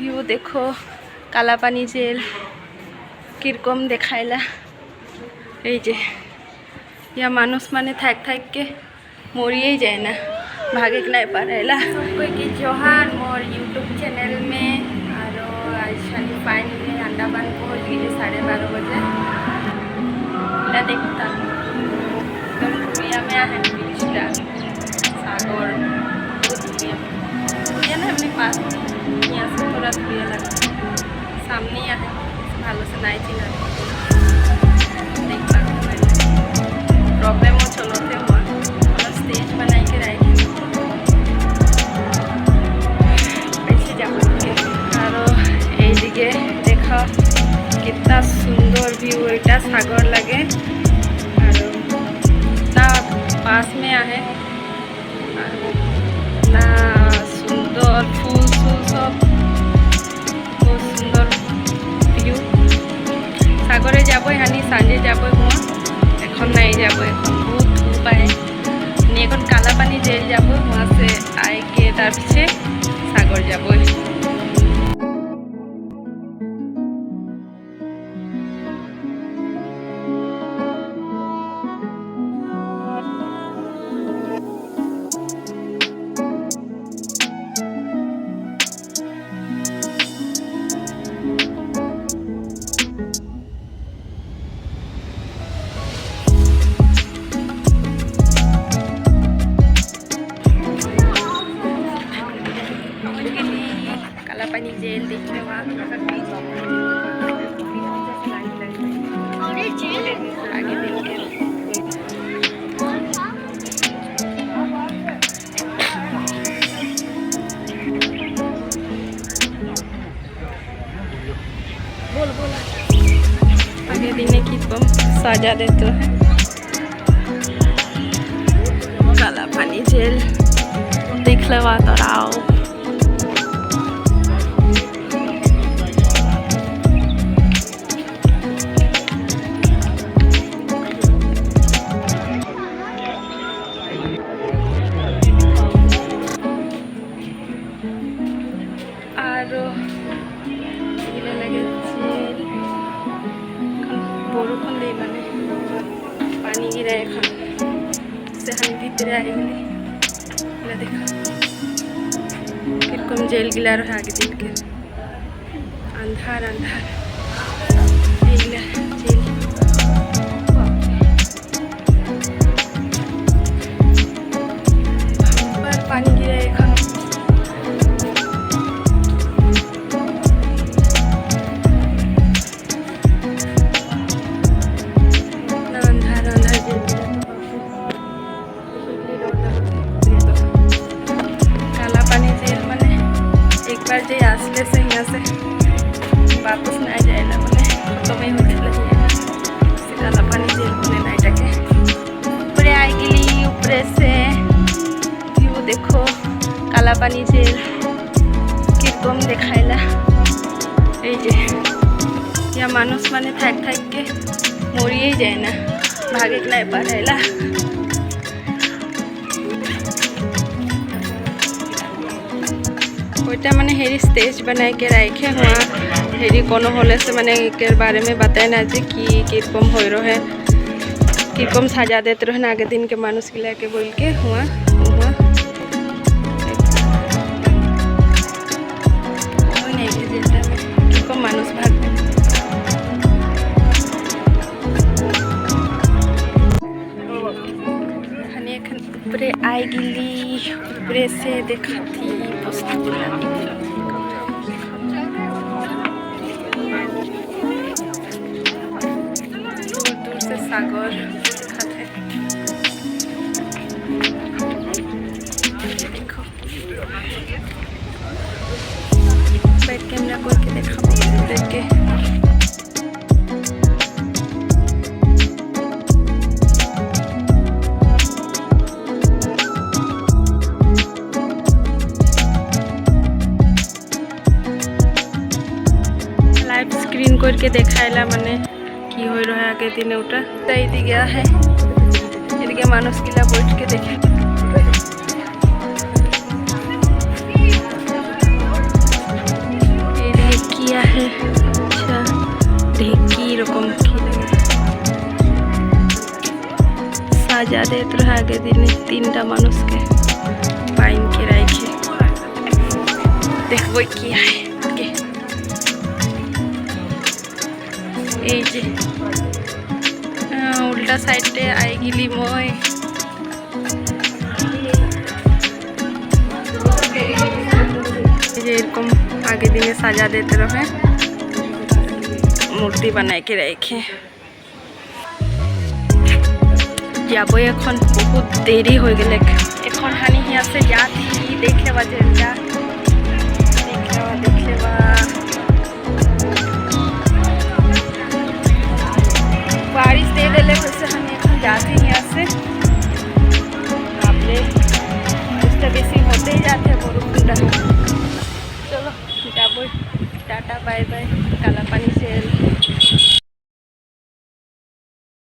View দেখো Kalapani jail কিরকম দেখাইলা। এই যে ইয়া মানুষ মানে থাক থাককে मरिए जाए ना भागे के नहीं पारेला। कोई की जोहार मोर यूट्यूब चैनल में और आज शादी फाइनली अंडा बन पहुँच गई 12:30 बजे। ला देखता एकदम दुनिया में है बिलिस्टा सागर दुनिया ना अपने पास यहाँ से थोड़ा दूरिया लगा सामने है भालो से नहीं चिना देखता प्रॉब्लम हो चलो थे स्टेज बनाई के रखे ऐसे जाके देखो कितना सुंदर व्यू एटा सागर लगे और ना पास में आहे ना सुंदर फूल सब बहुत सुंदर व्यू सागरे যাব হানি সাঁজে যাব এখন নাই যাব এখন बहुत धूप है এখন কালাপানি জেল যাব वहाँ से आए के तार पीछे सागर যাব। कालापानी जेल देखने आगे देख आगे दिन की बम सजा देते हैं कालापानी जेल देख लवा तो आओ বরক্ষণ দেই মানে পানি গিরে এখন से हम भीतरे आई गली देखा किरकम जेल गिला रहा आगे दिन के अंधार अंधार जेल पानी गिरा এখন जे आसले से यहाँ से वापस ना जाए ना मैंने तो मैं हो गया कालापानी जेल बोले ना जाके ऊपरे आई गली ऊपरे से व्यू देखो कालापानी जेल किरकम देखाइला। এই যে या मानुष माने থাক থাককে মরিয়ে যায় না भागे के नहीं पारेला। ওইটা মানে হেরি স্টেজ बनाए के रखे हुआ हेरी कोनो होले से मैंने के बारे में बताए ना जी कि किरकम हो रहे किरकम सजा देते रहे आगे दिन के मानुष के लेके बोल के हुआ किरकम मानुष भाग ऊपरे आई गिली ऊपरे से देखा थी दूर दूर से सागर दिखाते देखो बैठ कैमरा करके देखा देख के स्क्रीन करके देखाइला माने कि हो रहा आगे दिन ওটা তাই দিকে है এদিকে মানুষ কিলা बैठ के देखे साजा देते रहे आगे दिन 3टा मानुषके बाइन के राखे देखबो कि है এই যে उल्टा साइडे आई गली मैं एरकम आगे दिने साजा देते रहे मूर्ति बनाए के रखे যাব এখন बहुत देरी हो गए এখন हानि यहाँ से जाती देख लेवा जरिया देख लेवा बारिश दे दिले वैसे हम এখন जाती यहाँ से आपने उससे बेसी होते ही जाते बरफुंडा चलो যাব टाटा बाय बाय कालापानी